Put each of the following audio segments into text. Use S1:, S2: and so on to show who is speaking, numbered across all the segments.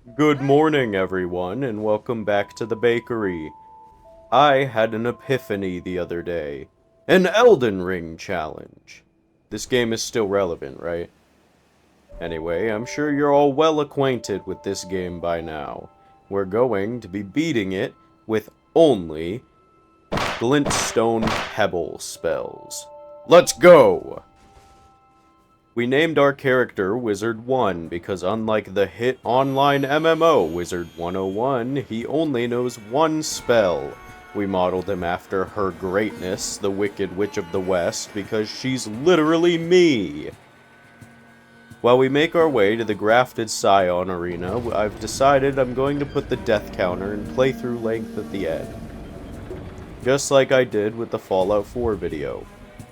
S1: Good morning, everyone, and welcome back to the bakery. I had an epiphany the other day. An Elden Ring challenge. This game is still relevant, right? Anyway, I'm sure you're all well acquainted with this game by now. We're going to be beating it with only glintstone pebble spells. Let's go! We named our character Wizard 1 because unlike the hit online MMO Wizard 101, he only knows one spell. We modeled him after her greatness, the Wicked Witch of the West, because she's literally me. While we make our way to the Grafted Scion arena, I've decided I'm going to put the death counter in playthrough length at the end. Just like I did with the Fallout 4 video,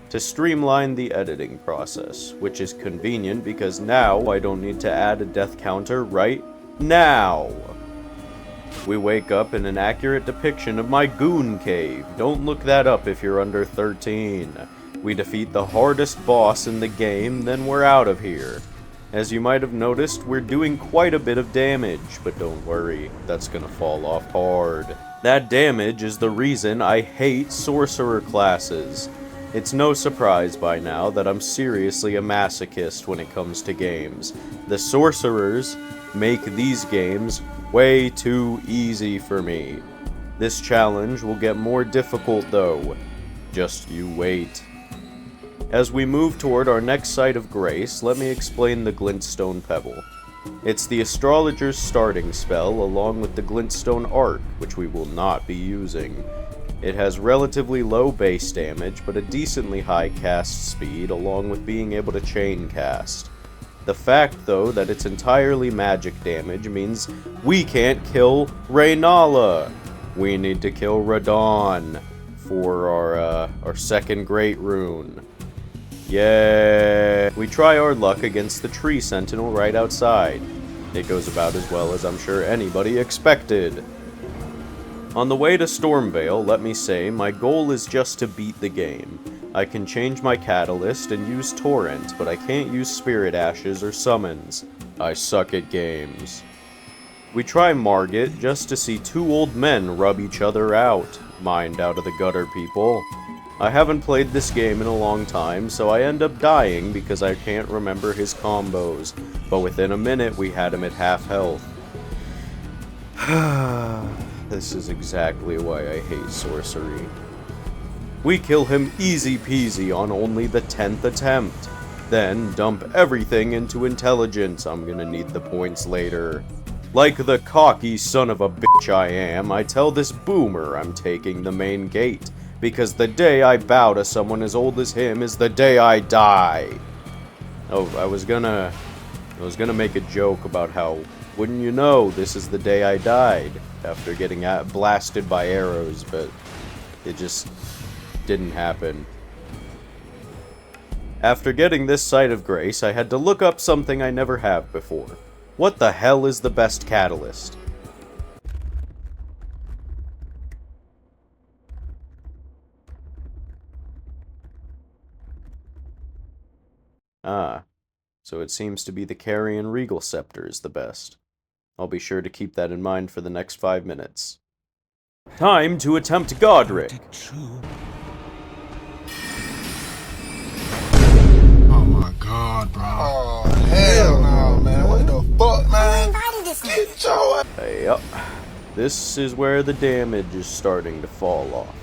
S1: to streamline the editing process, which is convenient because now I don't need to add a death counter right now. We wake up in an accurate depiction of my goon cave. Don't look that up if you're under 13. We defeat the hardest boss in the game, then we're out of here. As you might have noticed, we're doing quite a bit of damage, but don't worry, that's gonna fall off hard. That damage is the reason I hate sorcerer classes. It's no surprise by now that I'm seriously a masochist when it comes to games. The sorcerers make these games way too easy for me. This challenge will get more difficult though. Just you wait. As we move toward our next site of grace, let me explain the Glintstone Pebble. It's the astrologer's starting spell along with the Glintstone Arc, which we will not be using. It has relatively low base damage, but a decently high cast speed, along with being able to chain cast. The fact, though, that it's entirely magic damage means we can't kill Raynala. We need to kill Radon for our second great rune. Yeah. We try our luck against the tree sentinel right outside. It goes about as well as I'm sure anybody expected. On the way to Stormvale, let me say, my goal is just to beat the game. I can change my catalyst and use Torrent, but I can't use Spirit Ashes or Summons. I suck at games. We try Margit just to see two old men rub each other out. Mind out of the gutter, people. I haven't played this game in a long time, so I end up dying because I can't remember his combos. But within a minute, we had him at half health. This is exactly why I hate sorcery. We kill him easy peasy on only the 10th attempt. Then dump everything into intelligence. I'm gonna need the points later. Like the cocky son of a bitch I am, I tell this boomer I'm taking the main gate. Because the day I bow to someone as old as him is the day I die. Oh, I was gonna make a joke about how, wouldn't you know, this is the day I died after getting blasted by arrows, but it just didn't happen. After getting this site of grace, I had to look up something I never have before. What the hell is the best catalyst? Ah, so it seems to be the Carrion Regal Scepter is the best. I'll be sure to keep that in mind for the next 5 minutes. Time to attempt Godric!
S2: Oh my god, bro.
S3: Oh, hell no, man. What the fuck, man? Get your
S1: Yep. This is where the damage is starting to fall off.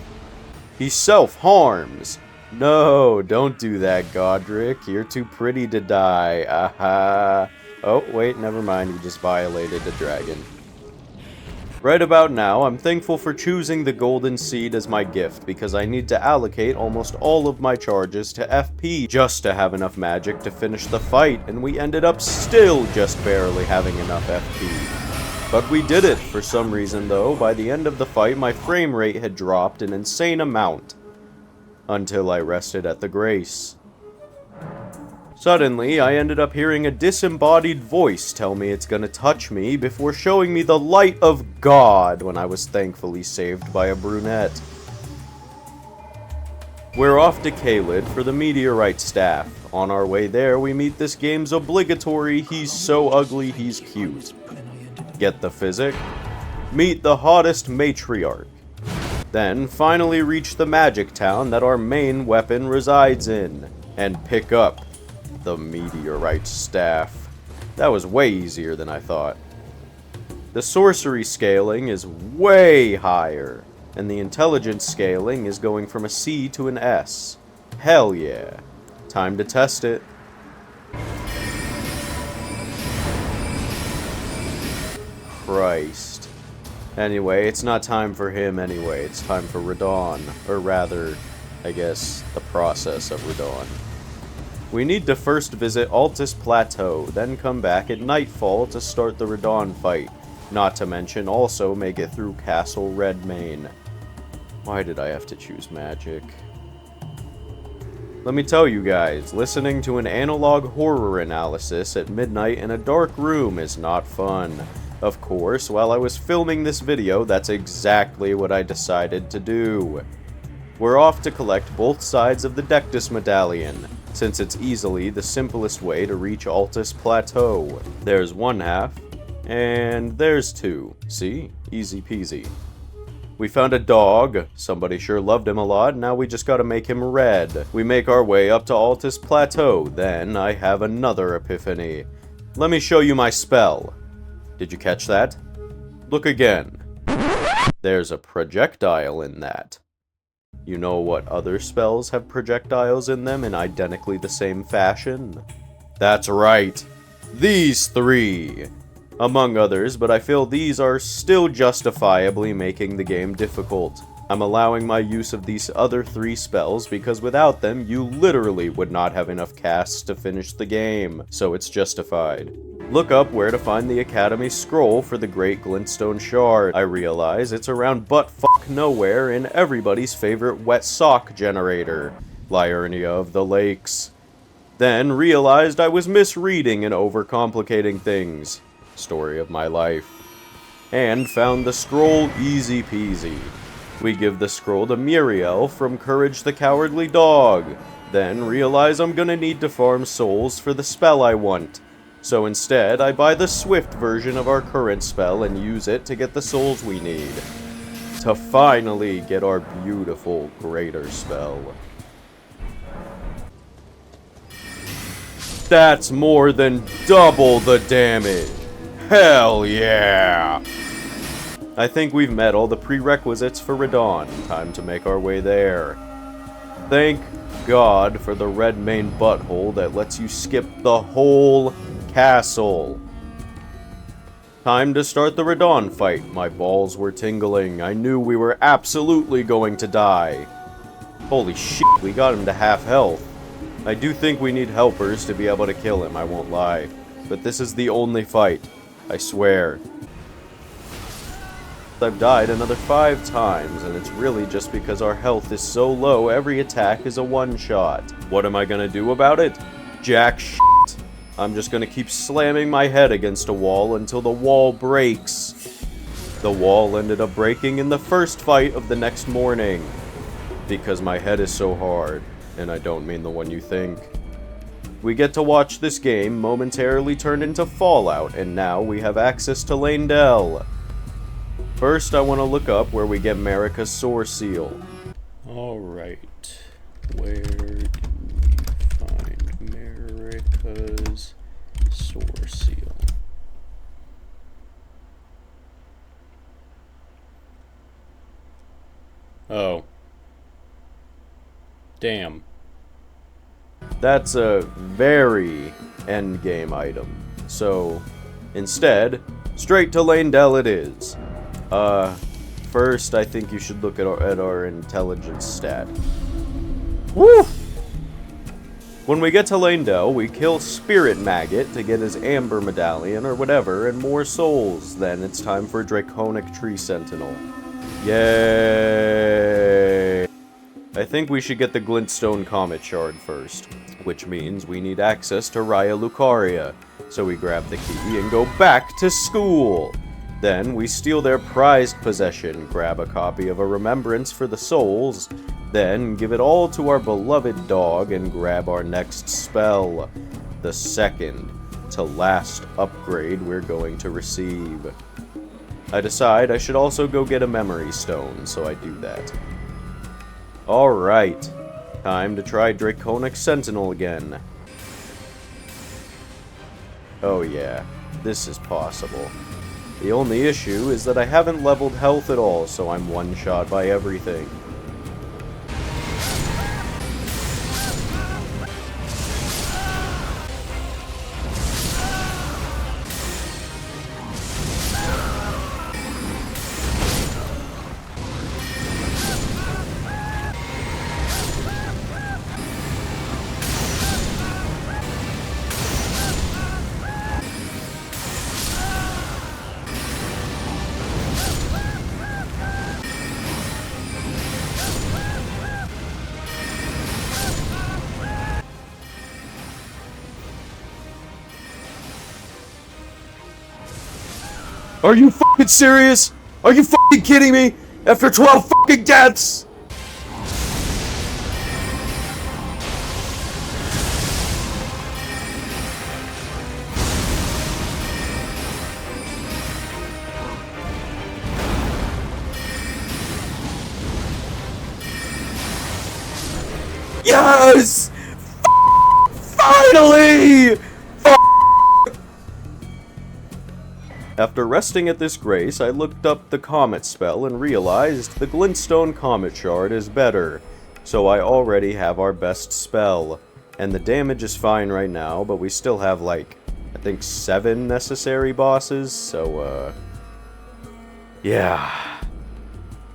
S1: He self-harms! No, don't do that, Godric. You're too pretty to die. Aha. Oh, wait, never mind. You just violated the dragon. Right about now, I'm thankful for choosing the Golden Seed as my gift, because I need to allocate almost all of my charges to FP just to have enough magic to finish the fight, and we ended up still just barely having enough FP. But we did it, for some reason though. By the end of the fight, my frame rate had dropped an insane amount. Until I rested at the grace. Suddenly, I ended up hearing a disembodied voice tell me it's gonna touch me before showing me the light of God when I was thankfully saved by a brunette. We're off to Caelid for the Meteorite Staff. On our way there, we meet this game's obligatory "he's so ugly, he's cute." Get the physic? Meet the hottest matriarch. Then finally reach the magic town that our main weapon resides in, and pick up the meteorite staff. That was way easier than I thought. The sorcery scaling is way higher, and the intelligence scaling is going from a C to an S. Hell yeah. Time to test it. Christ. Anyway, it's not time for him anyway, it's time for Radon. Or rather, I guess, the process of Radon. We need to first visit Altus Plateau, then come back at nightfall to start the Radon fight. Not to mention also make it through Castle Redmane. Why did I have to choose magic? Let me tell you guys, listening to an analog horror analysis at midnight in a dark room is not fun. Of course, while I was filming this video, that's exactly what I decided to do. We're off to collect both sides of the Dectus Medallion, since it's easily the simplest way to reach Altus Plateau. There's one half, and there's two. See? Easy peasy. We found a dog. Somebody sure loved him a lot. Now we just gotta make him red. We make our way up to Altus Plateau. Then I have another epiphany. Let me show you my spell. Did you catch that? Look again. There's a projectile in that. You know what other spells have projectiles in them in identically the same fashion? That's right. These three. Among others, but I feel these are still justifiably making the game difficult. I'm allowing my use of these other three spells because without them, you literally would not have enough casts to finish the game, so it's justified. Look up where to find the Academy Scroll for the Great Glintstone Shard. I realize it's around buttfuck nowhere in everybody's favorite wet sock generator, Liurnia of the Lakes. Then realized I was misreading and overcomplicating things. Story of my life. And found the scroll easy peasy. We give the scroll to Muriel from Courage the Cowardly Dog. Then realize I'm gonna need to farm souls for the spell I want. So instead, I buy the Swift version of our current spell and use it to get the souls we need. To finally get our beautiful greater spell. That's more than double the damage. Hell yeah! I think we've met all the prerequisites for Radon. Time to make our way there. Thank God for the Redmane butthole that lets you skip the whole castle. Time to start the Radon fight. My balls were tingling. I knew we were absolutely going to die. Holy shit, we got him to half health. I do think we need helpers to be able to kill him, I won't lie. But this is the only fight. I swear. I've died another 5 times, and it's really just because our health is so low, every attack is a one-shot. What am I gonna do about it? Jack shit. I'm just gonna keep slamming my head against a wall until the wall breaks. The wall ended up breaking in the first fight of the next morning. Because my head is so hard, and I don't mean the one you think. We get to watch this game momentarily turn into Fallout, and now we have access to Leyndell. First, I want to look up where we get Marika's Soar Seal. Alright, where do we find Marika's Soar Seal? Oh. Damn. That's a very endgame item. So, instead, straight to Leyndell it is. First, I think you should look at our intelligence stat. Woo! When we get to Leyndell, we kill Spirit Maggot to get his Amber Medallion or whatever, and more souls. Then it's time for Draconic Tree Sentinel. Yay! I think we should get the Glintstone Comet Shard first, which means we need access to Raya Lucaria. So we grab the key and go back to school. Then we steal their prized possession, grab a copy of a remembrance for the souls, then give it all to our beloved dog and grab our next spell, the second to last upgrade we're going to receive. I decide I should also go get a memory stone, so I do that. Alright, time to try Draconic Sentinel again. Oh yeah, this is possible. The only issue is that I haven't leveled health at all, so I'm one-shot by everything. Are you fucking serious? Are you fucking kidding me? After 12 fucking deaths? Yes! Finally! After resting at this grace, I looked up the Comet spell and realized the Glintstone Comet Shard is better, so I already have our best spell. And the damage is fine right now, but we still have like, I think 7 necessary bosses, so yeah.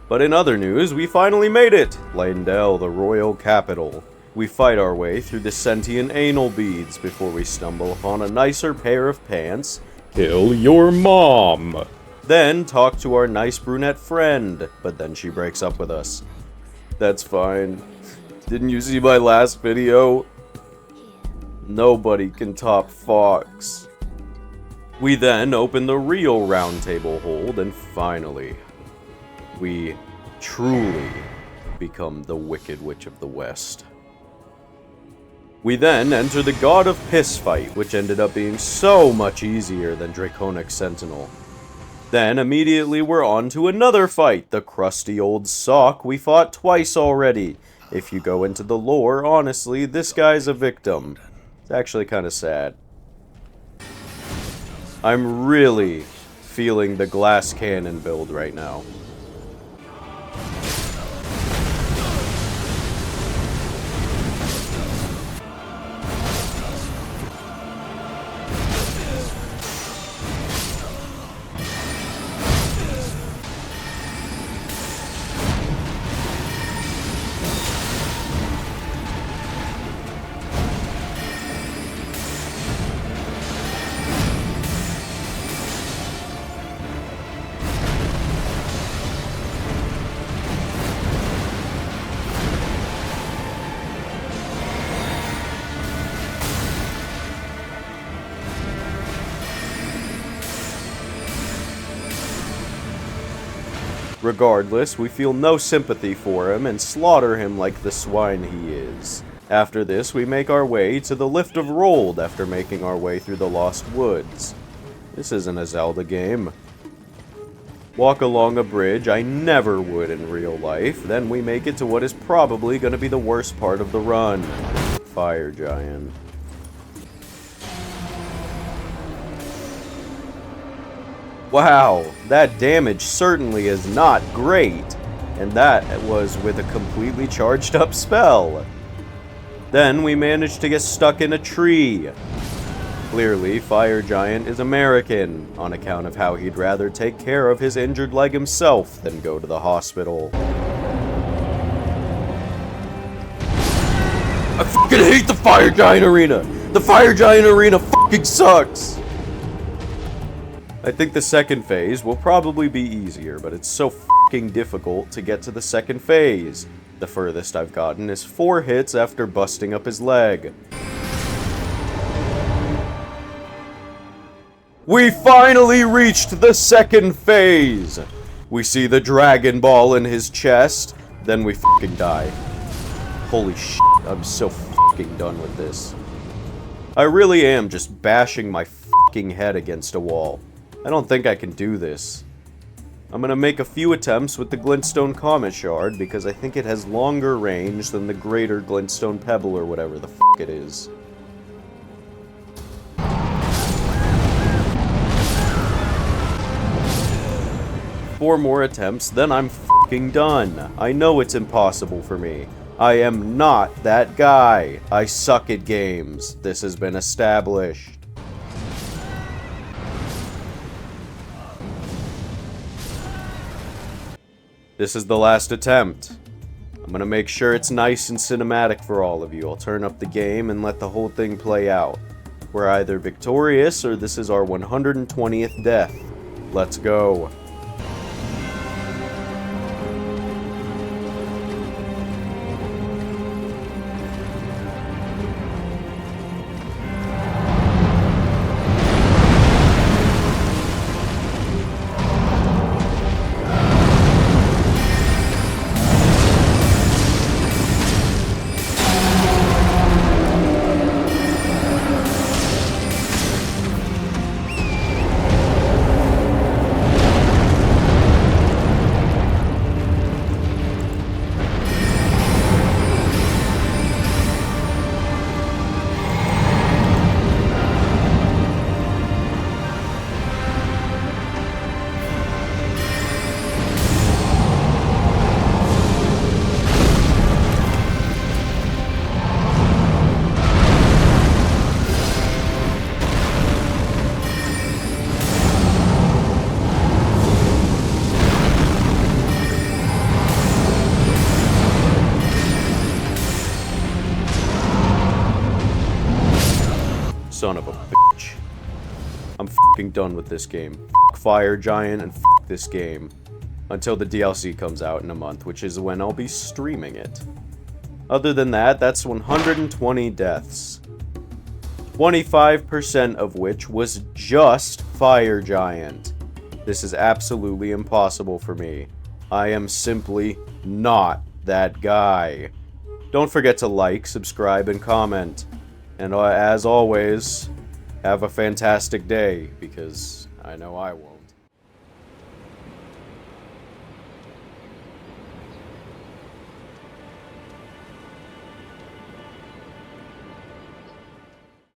S1: But in other news, we finally made it! Leyndell, the royal capital. We fight our way through the sentient anal beads before we stumble upon a nicer pair of pants. Kill your mom! Then talk to our nice brunette friend, but then she breaks up with us. That's fine. Didn't you see my last video? Nobody can top Fox. We then open the real round table hold, and finally, we truly become the Wicked Witch of the West. We then enter the God of Piss fight, which ended up being so much easier than Draconic Sentinel. Then immediately we're on to another fight, the crusty old sock we fought twice already. If you go into the lore, honestly, this guy's a victim. It's actually kind of sad. I'm really feeling the glass cannon build right now. Regardless, we feel no sympathy for him and slaughter him like the swine he is. After this, we make our way to the Lift of Rold after making our way through the Lost Woods. This isn't a Zelda game. Walk along a bridge I never would in real life, then we make it to what is probably going to be the worst part of the run. Fire Giant. Wow, that damage certainly is not great, and that was with a completely charged up spell. Then we managed to get stuck in a tree. Clearly, Fire Giant is American, on account of how he'd rather take care of his injured leg himself than go to the hospital. I fucking hate the Fire Giant Arena! The Fire Giant Arena fucking sucks! I think the second phase will probably be easier, but it's so fucking difficult to get to the second phase. The furthest I've gotten is 4 hits after busting up his leg. We finally reached the second phase! We see the Dragon Ball in his chest, then we fucking die. Holy shit, I'm so fucking done with this. I really am just bashing my fucking head against a wall. I don't think I can do this. I'm gonna make a few attempts with the Glintstone Comet Shard because I think it has longer range than the Greater Glintstone Pebble or whatever the fuck it is. Four more attempts, then I'm fucking done. I know it's impossible for me. I am not that guy. I suck at games. This has been established. This is the last attempt. I'm gonna make sure it's nice and cinematic for all of you. I'll turn up the game and let the whole thing play out. We're either victorious or this is our 120th death. Let's go. Son of a bitch. I'm fucking done with this game. Fuck Fire Giant and fuck this game. Until the DLC comes out in a month, which is when I'll be streaming it. Other than that, that's 120 deaths. 25% of which was just Fire Giant. This is absolutely impossible for me. I am simply not that guy. Don't forget to like, subscribe, and comment. And as always, have a fantastic day, because I know I won't.